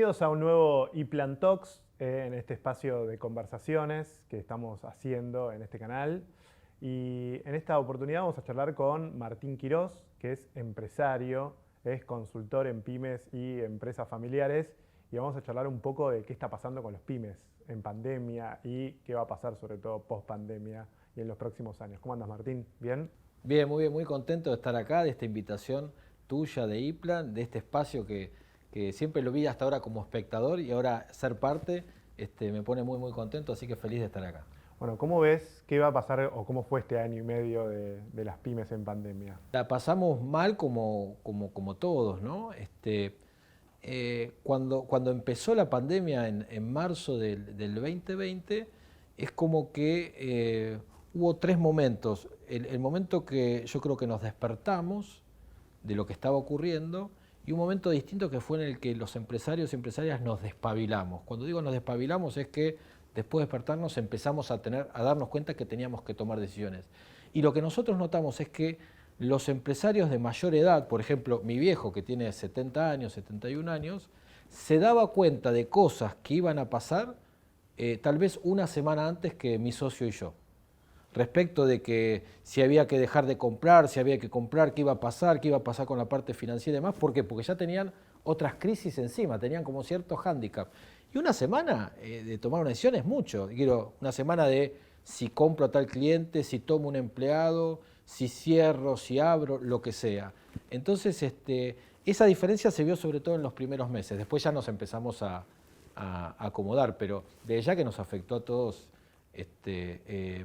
Bienvenidos a un nuevo ePlan Talks, en este espacio de conversaciones que estamos haciendo en este canal. Y en esta oportunidad vamos a charlar con Martín Quirós, que es empresario, es consultor en pymes y empresas familiares. Y vamos a charlar un poco de qué está pasando con los pymes en pandemia y qué va a pasar sobre todo post pandemia y en los próximos años. ¿Cómo andas, Martín? ¿Bien? Bien, muy bien, muy contento de estar acá, de esta invitación tuya de ePlan, de este espacio que siempre lo vi hasta ahora como espectador y ahora ser parte me pone muy contento, así que feliz de estar acá. Bueno, ¿cómo ves qué va a pasar o cómo fue este año y medio de las pymes en pandemia? La pasamos mal como todos, ¿no? Cuando empezó la pandemia en marzo del 2020, es como que hubo tres momentos. El momento que yo creo que nos despertamos de lo que estaba ocurriendo y un momento distinto que fue en el que los empresarios y empresarias nos despabilamos. Cuando digo nos despabilamos es que después de despertarnos empezamos a darnos cuenta que teníamos que tomar decisiones. Y lo que nosotros notamos es que los empresarios de mayor edad, por ejemplo, mi viejo que tiene 70 años, 71 años, se daba cuenta de cosas que iban a pasar tal vez una semana antes que mi socio y yo. Respecto de que si había que dejar de comprar, si había que comprar, qué iba a pasar con la parte financiera y demás. ¿Por qué? Porque ya tenían otras crisis encima, tenían como cierto hándicap. Y una semana de tomar una decisión es mucho. Quiero una semana de si compro a tal cliente, si tomo un empleado, si cierro, si abro, lo que sea. Entonces, esa diferencia se vio sobre todo en los primeros meses. Después ya nos empezamos a acomodar, pero de ya que nos afectó a todos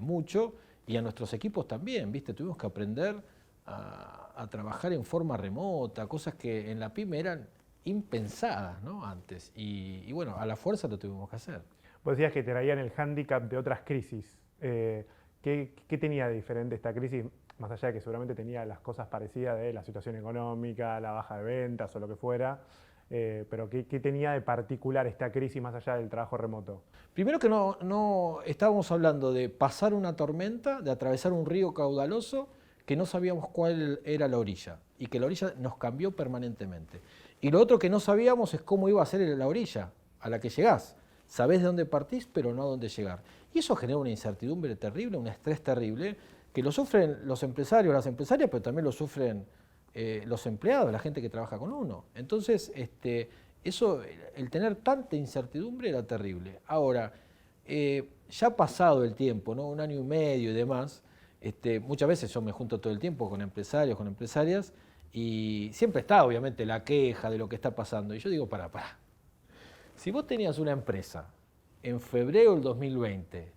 mucho y a nuestros equipos también, ¿viste? Tuvimos que aprender a trabajar en forma remota, cosas que en la pyme eran impensadas, ¿no? Antes. Y bueno, a la fuerza lo tuvimos que hacer. Vos decías que traían el hándicap de otras crisis. ¿Qué tenía de diferente esta crisis? Más allá de que seguramente tenía las cosas parecidas de la situación económica, la baja de ventas o lo que fuera. Pero ¿qué tenía de particular esta crisis más allá del trabajo remoto? Primero que no estábamos hablando de pasar una tormenta, de atravesar un río caudaloso que no sabíamos cuál era la orilla y que la orilla nos cambió permanentemente. Y lo otro que no sabíamos es cómo iba a ser la orilla a la que llegás. Sabés de dónde partís, pero no a dónde llegar. Y eso genera una incertidumbre terrible, un estrés terrible, que lo sufren los empresarios, las empresarias, pero también lo sufren los empleados, la gente que trabaja con uno. Entonces, eso, el tener tanta incertidumbre era terrible. Ahora, ya pasado el tiempo, ¿no? Un año y medio y demás, muchas veces yo me junto todo el tiempo con empresarios, con empresarias, y siempre está obviamente la queja de lo que está pasando. Y yo digo, pará. Si vos tenías una empresa en febrero del 2020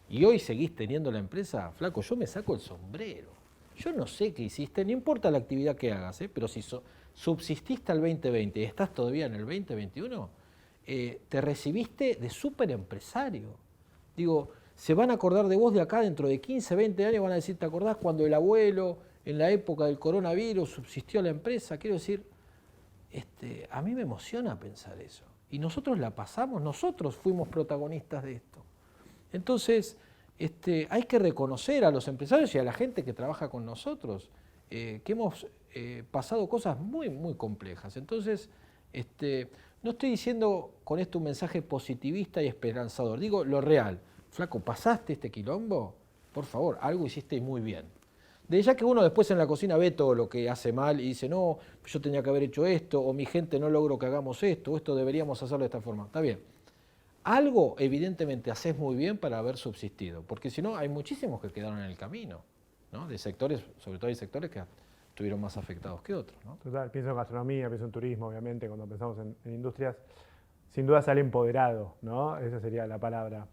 y hoy seguís teniendo la empresa, flaco, yo me saco el sombrero. Yo no sé qué hiciste, no importa la actividad que hagas, pero si subsististe al 2020 y estás todavía en el 2021, te recibiste de súper empresario. Digo, se van a acordar de vos de acá dentro de 15, 20 años, van a decir, ¿te acordás cuando el abuelo en la época del coronavirus subsistió la empresa? Quiero decir, a mí me emociona pensar eso. Y nosotros la pasamos, nosotros fuimos protagonistas de esto. Entonces, hay que reconocer a los empresarios y a la gente que trabaja con nosotros que hemos pasado cosas muy complejas. Entonces, no estoy diciendo con esto un mensaje positivista y esperanzador, digo lo real. Flaco, ¿pasaste este quilombo? Por favor, algo hiciste muy bien. De ya que uno después en la cocina ve todo lo que hace mal y dice, no, yo tenía que haber hecho esto, o mi gente no logro que hagamos esto, o esto deberíamos hacerlo de esta forma. Está bien. Algo evidentemente haces muy bien para haber subsistido, porque si no hay muchísimos que quedaron en el camino, ¿no? De sectores, sobre todo hay sectores que estuvieron más afectados que otros, ¿no? Total, pienso en gastronomía, pienso en turismo, obviamente, cuando pensamos en industrias, sin duda sale empoderado, ¿no? Esa sería la palabra.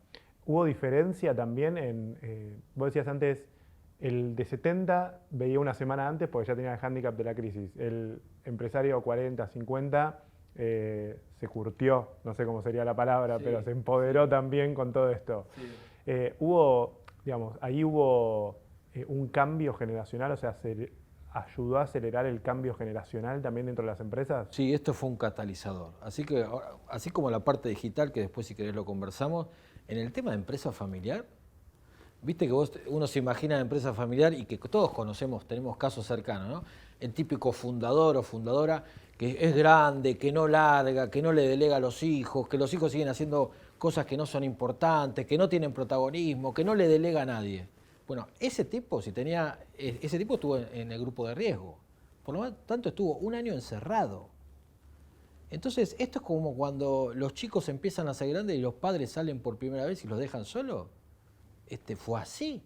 ¿Hubo diferencia también vos decías antes, el de 70 veía una semana antes porque ya tenía el hándicap de la crisis, el empresario 40, 50 se curtió, no sé cómo sería la palabra, sí, pero se empoderó también con todo esto. Sí. Ahí hubo un cambio generacional, o sea, se ayudó a acelerar el cambio generacional también dentro de las empresas. Sí, esto fue un catalizador. Así que, así como la parte digital, que después si querés lo conversamos, en el tema de empresa familiar, viste que uno se imagina empresa familiar y que todos conocemos, tenemos casos cercanos, ¿no? el típico fundador o fundadora que es grande, que no larga, que no le delega a los hijos, que los hijos siguen haciendo cosas que no son importantes, que no tienen protagonismo, que no le delega a nadie. Bueno, ese tipo estuvo en el grupo de riesgo. Por lo tanto, estuvo un año encerrado. Entonces, esto es como cuando los chicos empiezan a ser grandes y los padres salen por primera vez y los dejan solos. Fue así.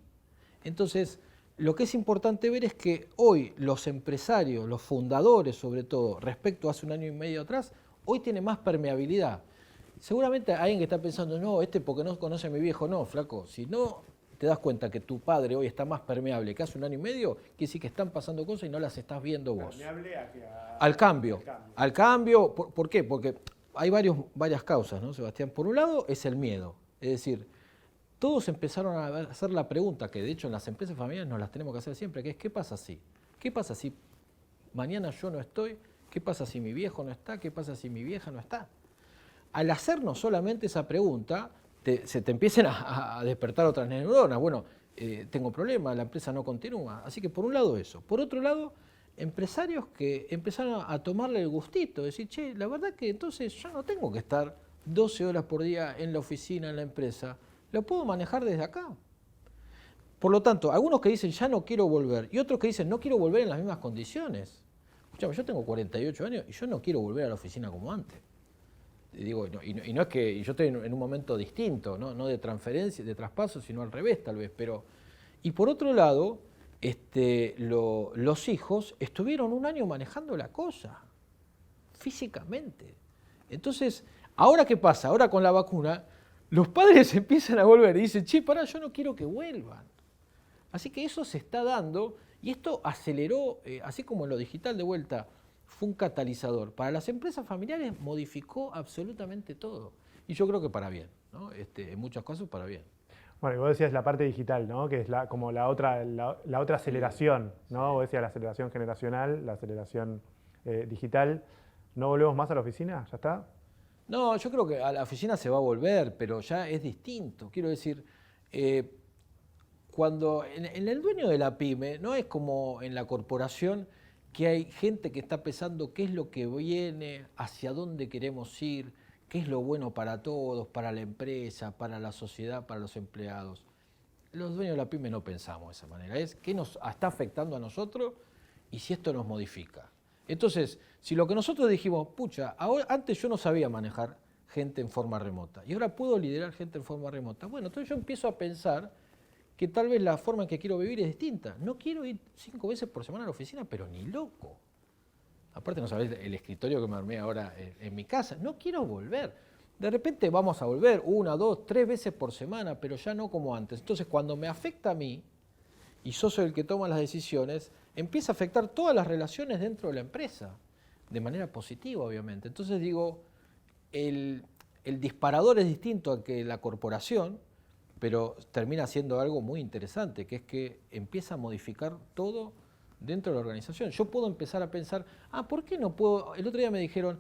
Entonces, lo que es importante ver es que hoy los empresarios, los fundadores sobre todo, respecto a hace un año y medio atrás, hoy tiene más permeabilidad. Seguramente hay alguien que está pensando, no, porque no conoce a mi viejo. No, flaco, si no te das cuenta que tu padre hoy está más permeable que hace un año y medio, quiere decir que están pasando cosas y no las estás viendo vos. Permeable al cambio. Al cambio, ¿por qué? Porque hay varias causas, ¿no, Sebastián? Por un lado es el miedo, es decir, todos empezaron a hacer la pregunta, que de hecho en las empresas familiares nos las tenemos que hacer siempre, que es ¿qué pasa si? ¿Qué pasa si mañana yo no estoy? ¿Qué pasa si mi viejo no está? ¿Qué pasa si mi vieja no está? Al hacernos solamente esa pregunta, se te empiezan a despertar otras neuronas. Bueno, tengo problemas, la empresa no continúa. Así que por un lado eso. Por otro lado, empresarios que empezaron a tomarle el gustito, decir, che, la verdad que entonces yo no tengo que estar 12 horas por día en la oficina, en la empresa, lo puedo manejar desde acá. Por lo tanto, algunos que dicen ya no quiero volver y otros que dicen no quiero volver en las mismas condiciones. Escuchame, yo tengo 48 años y yo no quiero volver a la oficina como antes. Digo, y no es que yo estoy en un momento distinto, no de transferencia, de traspaso, sino al revés tal vez. Y por otro lado, los hijos estuvieron un año manejando la cosa, físicamente. Entonces, ¿ahora qué pasa? Ahora con la vacuna, los padres empiezan a volver y dicen, che, pará, yo no quiero que vuelvan. Así que eso se está dando y esto aceleró, así como en lo digital de vuelta, fue un catalizador. Para las empresas familiares modificó absolutamente todo. Y yo creo que para bien, ¿no? En muchos casos para bien. Bueno, y vos decías la parte digital, ¿no? Que es como la otra aceleración, ¿no? Vos decías la aceleración generacional, la aceleración digital. ¿No volvemos más a la oficina? ¿Ya está? No, yo creo que a la oficina se va a volver, pero ya es distinto. Quiero decir, cuando en el dueño de la pyme, no es como en la corporación, que hay gente que está pensando qué es lo que viene, hacia dónde queremos ir, qué es lo bueno para todos, para la empresa, para la sociedad, para los empleados. Los dueños de la pyme no pensamos de esa manera, es qué nos está afectando a nosotros y si esto nos modifica. Entonces, si lo que nosotros dijimos, pucha, ahora, antes yo no sabía manejar gente en forma remota y ahora puedo liderar gente en forma remota, bueno, entonces yo empiezo a pensar que tal vez la forma en que quiero vivir es distinta. No quiero ir 5 veces por semana a la oficina, pero ni loco. Aparte no sabés el escritorio que me armé ahora en mi casa. No quiero volver. De repente vamos a volver 1, 2, 3 veces por semana, pero ya no como antes. Entonces cuando me afecta a mí, y yo soy el que toma las decisiones, empieza a afectar todas las relaciones dentro de la empresa, de manera positiva obviamente. Entonces digo, el disparador es distinto a que la corporación, pero termina siendo algo muy interesante, que es que empieza a modificar todo dentro de la organización. Yo puedo empezar a pensar, ¿por qué no puedo? El otro día me dijeron,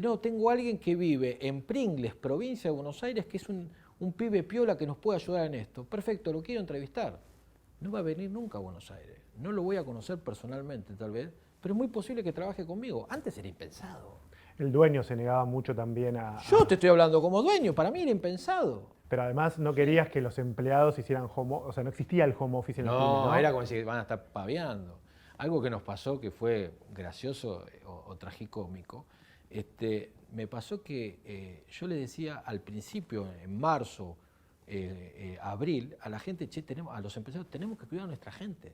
no, tengo a alguien que vive en Pringles, provincia de Buenos Aires, que es un pibe piola que nos puede ayudar en esto. Perfecto, lo quiero entrevistar. No va a venir nunca a Buenos Aires. No lo voy a conocer personalmente, tal vez, pero es muy posible que trabaje conmigo. Antes era impensado. El dueño se negaba mucho también a... Yo te estoy hablando como dueño, para mí era impensado. Pero además no querías que los empleados hicieran o sea, no existía el home office en la pyme, ¿no? Era como si van a estar paviando. Algo que nos pasó que fue gracioso o tragicómico, me pasó que yo le decía al principio, en marzo, abril, a la gente, a los empresarios, tenemos que cuidar a nuestra gente.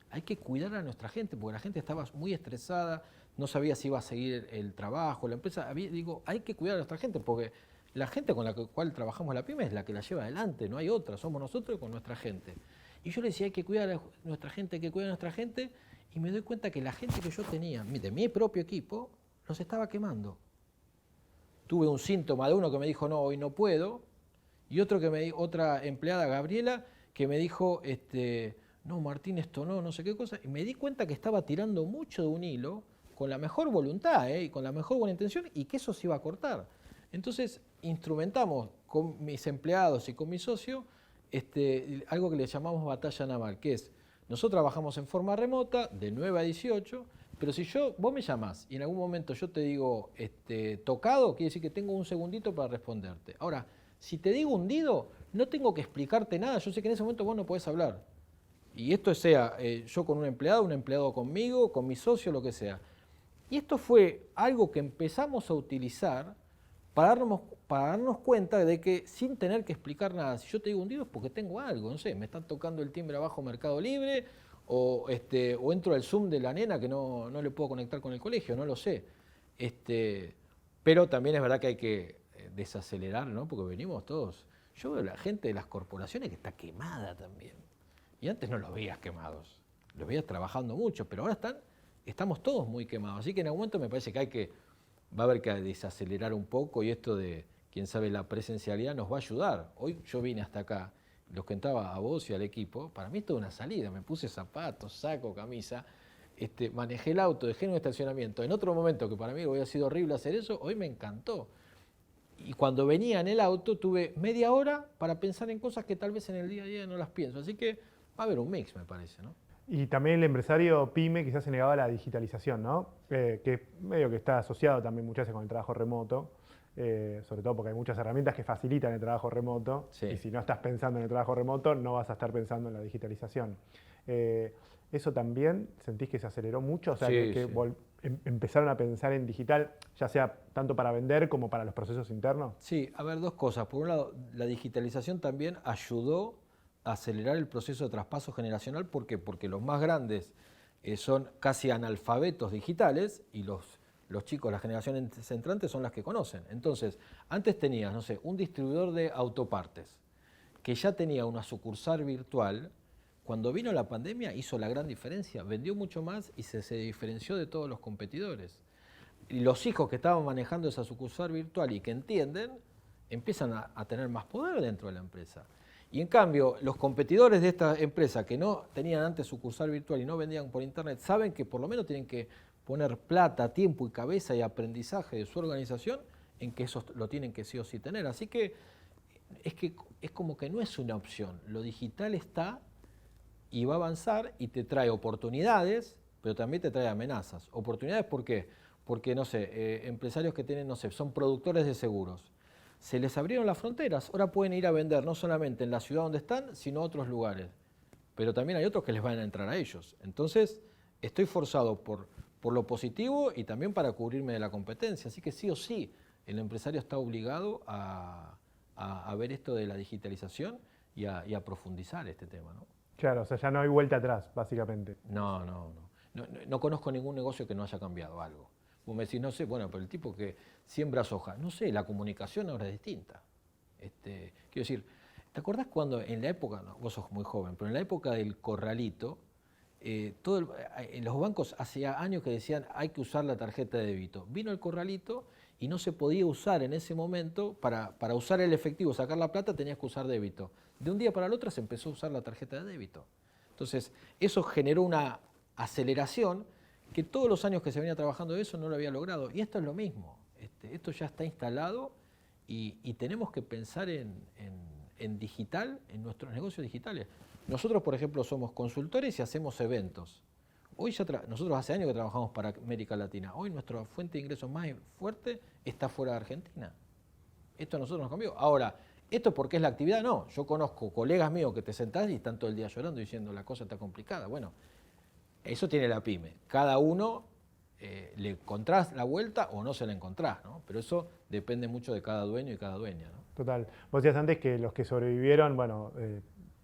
Hay que cuidar a nuestra gente, porque la gente estaba muy estresada, no sabía si iba a seguir el trabajo, la empresa. Digo, hay que cuidar a nuestra gente, porque la gente con la cual trabajamos la pyme es la que la lleva adelante, no hay otra, somos nosotros con nuestra gente. Y yo le decía, hay que cuidar a nuestra gente, hay que cuidar a nuestra gente, y me doy cuenta que la gente que yo tenía, de mi propio equipo, los estaba quemando. Tuve un síntoma de uno que me dijo, no, hoy no puedo, y otra empleada, Gabriela, que me dijo, no, Martín, esto no sé qué cosa, y me di cuenta que estaba tirando mucho de un hilo, con la mejor voluntad, y con la mejor buena intención, y que eso se iba a cortar. Entonces, instrumentamos con mis empleados y con mi socio algo que le llamamos batalla naval, que es, Nosotros trabajamos en forma remota, de 9 a 18, pero si vos me llamás y en algún momento yo te digo tocado, quiere decir que tengo un segundito para responderte. Ahora, si te digo hundido, no tengo que explicarte nada, yo sé que en ese momento vos no podés hablar. Y esto sea yo con un empleado conmigo, con mi socio, lo que sea. Y esto fue algo que empezamos a utilizar para darnos cuenta de que sin tener que explicar nada, si yo te digo hundido es porque tengo algo, no sé, me están tocando el timbre abajo Mercado Libre o entro al Zoom de la nena que no le puedo conectar con el colegio, no lo sé. Pero también es verdad que hay que desacelerar, ¿no? Porque venimos todos. Yo veo a la gente de las corporaciones que está quemada también. Y antes no los veías quemados, los veías trabajando mucho, pero ahora estamos todos muy quemados. Así que en algún momento me parece que va a haber que desacelerar un poco y esto de, quién sabe, la presencialidad nos va a ayudar. Hoy yo vine hasta acá, los que entraba a vos y al equipo, para mí es toda una salida, me puse zapatos, saco, camisa, manejé el auto, dejé en un estacionamiento. En otro momento que para mí hubiera sido horrible hacer eso, hoy me encantó. Y cuando venía en el auto tuve media hora para pensar en cosas que tal vez en el día a día no las pienso. Así que va a haber un mix, me parece, ¿no? Y también el empresario pyme quizás se negaba a la digitalización, ¿no? Que medio que está asociado también muchas veces con el trabajo remoto, sobre todo porque hay muchas herramientas que facilitan el trabajo remoto, Sí. y si no estás pensando en el trabajo remoto, no vas a estar pensando en la digitalización. ¿Eso también sentís que se aceleró mucho? O sea, Sí, que sí. empezaron a pensar en digital, ya sea tanto para vender como para los procesos internos. Sí, a ver, dos cosas. Por un lado, la digitalización también ayudó a acelerar el proceso de traspaso generacional. ¿Por qué? Porque los más grandes son casi analfabetos digitales y los chicos, las generaciones entrantes son las que conocen. Entonces, antes tenías, no sé, un distribuidor de autopartes que ya tenía una sucursal virtual. Cuando vino la pandemia hizo la gran diferencia, vendió mucho más y se diferenció de todos los competidores. Y los hijos que estaban manejando esa sucursal virtual y que entienden, empiezan a tener más poder dentro de la empresa. Y en cambio, los competidores de esta empresa que no tenían antes sucursal virtual y no vendían por internet, saben que por lo menos tienen que poner plata, tiempo y cabeza y aprendizaje de su organización en que eso lo tienen que sí o sí tener. Así que es como que no es una opción. Lo digital está y va a avanzar y te trae oportunidades, pero también te trae amenazas. ¿Oportunidades por qué? Porque, no sé, empresarios que tienen, no sé, son productores de seguros. Se les abrieron las fronteras, ahora pueden ir a vender no solamente en la ciudad donde están, sino a otros lugares. Pero también hay otros que les van a entrar a ellos. Entonces, estoy forzado por lo positivo y también para cubrirme de la competencia. Así que sí o sí, el empresario está obligado a ver esto de la digitalización y a profundizar este tema, ¿no? Claro, o sea, ya no hay vuelta atrás, básicamente. No conozco ningún negocio que no haya cambiado algo. Vos me decís, no sé, bueno, pero el tipo que siembra soja, no sé, la comunicación ahora es distinta. Quiero decir, ¿te acordás cuando en la época, no, vos sos muy joven, pero en la época del corralito, en los bancos hacía años que decían hay que usar la tarjeta de débito? Vino el corralito y no se podía usar en ese momento, para usar el efectivo, sacar la plata, tenías que usar débito. De un día para el otro se empezó a usar la tarjeta de débito. Entonces, eso generó una aceleración que todos los años que se venía trabajando eso no lo había logrado. Y esto es lo mismo. Esto ya está instalado y tenemos que pensar en digital, en nuestros negocios digitales. Nosotros, por ejemplo, somos consultores y hacemos eventos. Hoy nosotros hace años que trabajamos para América Latina. Hoy nuestra fuente de ingresos más fuerte está fuera de Argentina. Esto a nosotros nos cambió. Ahora, ¿esto porque es la actividad? No. Yo conozco colegas míos que te sentás y están todo el día llorando diciendo la cosa está complicada. Bueno, eso tiene la pyme. Cada uno le encontrás la vuelta o no se la encontrás, ¿no? Pero eso depende mucho de cada dueño y cada dueña, ¿no? Total. Vos decías antes que los que sobrevivieron, bueno,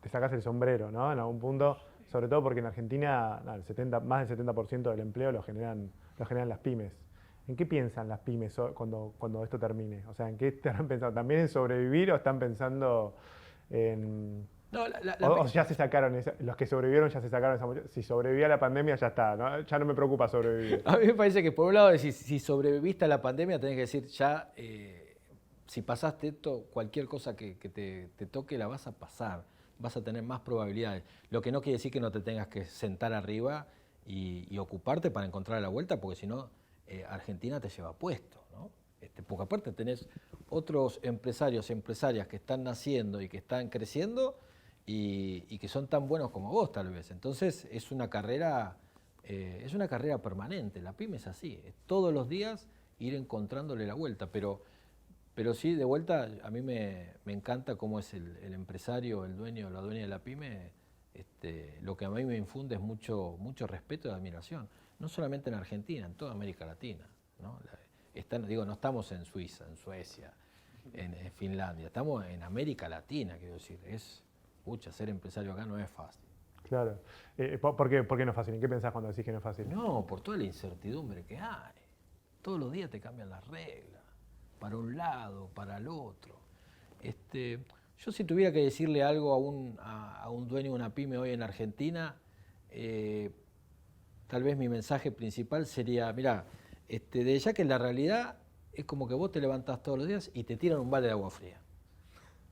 te sacás el sombrero, ¿no? En algún punto, sobre todo porque en Argentina más del 70% del empleo lo generan las pymes. ¿En qué piensan las pymes cuando esto termine? O sea, ¿en qué estarán pensando? ¿También en sobrevivir o están pensando en...? No, O ya se sacaron, los que sobrevivieron ya se sacaron esa mochila. Si sobrevivía a la pandemia ya está, ¿no? Ya no me preocupa sobrevivir. A mí me parece que por un lado, si sobreviviste a la pandemia, tenés que decir ya, si pasaste esto, cualquier cosa que te toque la vas a pasar, vas a tener más probabilidades. Lo que no quiere decir que no te tengas que sentar arriba y ocuparte para encontrar la vuelta, porque si no, Argentina te lleva puesto, ¿no? Porque aparte tenés otros empresarios, empresarias que están naciendo y que están creciendo, y que son tan buenos como vos tal vez. Entonces es una carrera permanente, la pyme es así, es todos los días ir encontrándole la vuelta, pero sí, de vuelta, a mí me encanta cómo es el empresario, el dueño o la dueña de la pyme. Lo que a mí me infunde es mucho respeto y admiración, no solamente en Argentina, en toda América Latina, ¿no? No estamos en Suiza, en Suecia, en Finlandia, estamos en América Latina, quiero decir, ser empresario acá no es fácil. Claro. ¿Por qué no es fácil? ¿En qué pensás cuando decís que no es fácil? No, por toda la incertidumbre que hay. Todos los días te cambian las reglas, para un lado, para el otro. Yo si tuviera que decirle algo a un dueño de una pyme hoy en Argentina, tal vez mi mensaje principal sería, mirá, de ya que la realidad es como que vos te levantás todos los días y te tiran un balde de agua fría.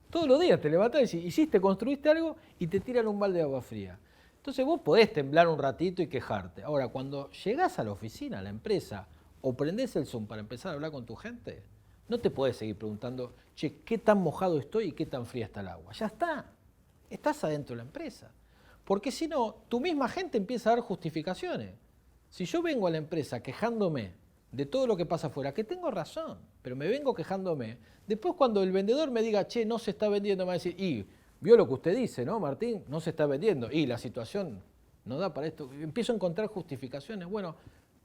Todos los días te levantás y construiste algo y te tiran un balde de agua fría. Entonces vos podés temblar un ratito y quejarte. Ahora, cuando llegás a la oficina, a la empresa, o prendés el Zoom para empezar a hablar con tu gente, no te podés seguir preguntando, che, ¿qué tan mojado estoy y qué tan fría está el agua? Ya está, estás adentro de la empresa. Porque si no, tu misma gente empieza a dar justificaciones. Si yo vengo a la empresa quejándome de todo lo que pasa afuera, que tengo razón, pero me vengo quejándome, después cuando el vendedor me diga, che, no se está vendiendo, me va a decir, y vio lo que usted dice, ¿no, Martín? No se está vendiendo, y la situación no da para esto. Empiezo a encontrar justificaciones. Bueno,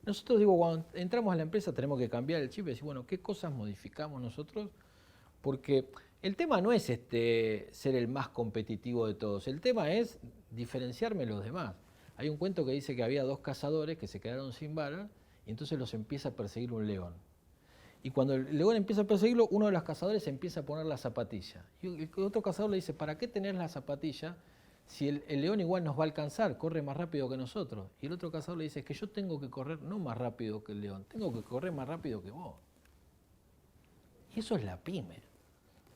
nosotros cuando entramos a la empresa tenemos que cambiar el chip y decir, bueno, ¿qué cosas modificamos nosotros? Porque el tema no es ser el más competitivo de todos, el tema es diferenciarme de los demás. Hay un cuento que dice que había 2 cazadores que se quedaron sin balas y entonces los empieza a perseguir un león. Y cuando el león empieza a perseguirlo, uno de los cazadores empieza a poner la zapatilla. Y el otro cazador le dice, ¿para qué tener la zapatilla si el león igual nos va a alcanzar, corre más rápido que nosotros? Y el otro cazador le dice, es que yo tengo que correr no más rápido que el león, tengo que correr más rápido que vos. Y eso es la pyme,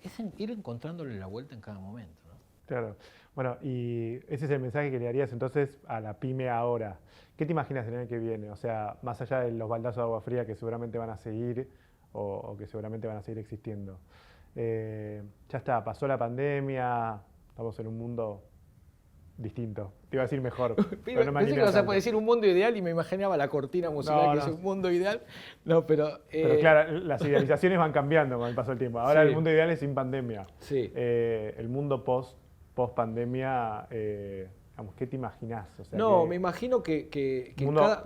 es ir encontrándole la vuelta en cada momento, ¿no? Claro. Bueno, y ese es el mensaje que le darías entonces a la pyme ahora. ¿Qué te imaginas el año que viene? O sea, más allá de los baldazos de agua fría que seguramente van a seguir o que seguramente van a seguir existiendo. Ya está, pasó la pandemia, estamos en un mundo distinto. Te iba a decir mejor, pero no me Pensé que ibas a decir un mundo ideal y me imaginaba la cortina musical que es un mundo ideal. No, pero claro, las idealizaciones van cambiando con el paso del tiempo. Ahora sí. El mundo ideal es sin pandemia. Sí. El mundo post pandemia, digamos, ¿qué te imaginás? O sea, me imagino que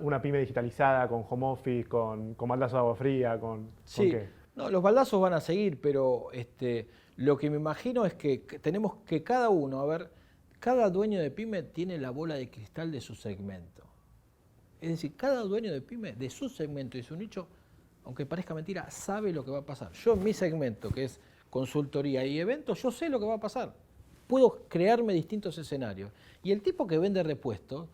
una pyme digitalizada, con home office, con baldazos de agua fría, ¿con qué? No, los baldazos van a seguir, pero lo que me imagino es que tenemos que cada dueño de pyme tiene la bola de cristal de su segmento. Es decir, cada dueño de pyme de su segmento y su nicho, aunque parezca mentira, sabe lo que va a pasar. Yo en mi segmento, que es consultoría y eventos, yo sé lo que va a pasar. Puedo crearme distintos escenarios. Y el tipo que vende repuestos,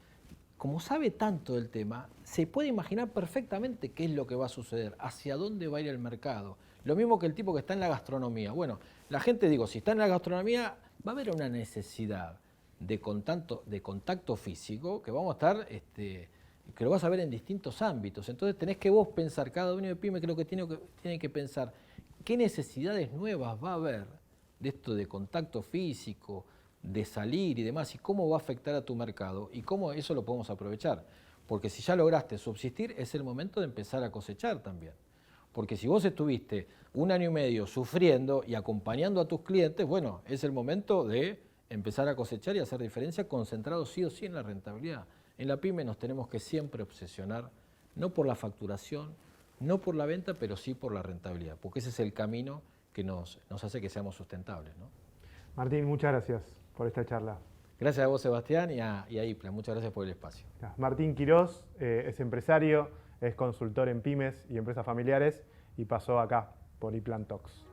como sabe tanto del tema, se puede imaginar perfectamente qué es lo que va a suceder, hacia dónde va a ir el mercado. Lo mismo que el tipo que está en la gastronomía. Bueno, la gente, si está en la gastronomía, va a haber una necesidad de contacto físico que vamos a estar, que lo vas a ver en distintos ámbitos. Entonces tenés que vos pensar, cada dueño de pyme creo que tiene que pensar qué necesidades nuevas va a haber de esto de contacto físico, de salir y demás, y cómo va a afectar a tu mercado y cómo eso lo podemos aprovechar. Porque si ya lograste subsistir, es el momento de empezar a cosechar también. Porque si vos estuviste 1 año y medio sufriendo y acompañando a tus clientes, bueno, es el momento de empezar a cosechar y hacer diferencia, concentrado sí o sí en la rentabilidad. En la pyme nos tenemos que siempre obsesionar, no por la facturación, no por la venta, pero sí por la rentabilidad, porque ese es el camino que nos hace que seamos sustentables, ¿no? Martín, muchas gracias por esta charla. Gracias a vos, Sebastián, y a IPLA. Muchas gracias por el espacio. Martín Quirós es empresario, es consultor en pymes y empresas familiares y pasó acá por iPlan Talks.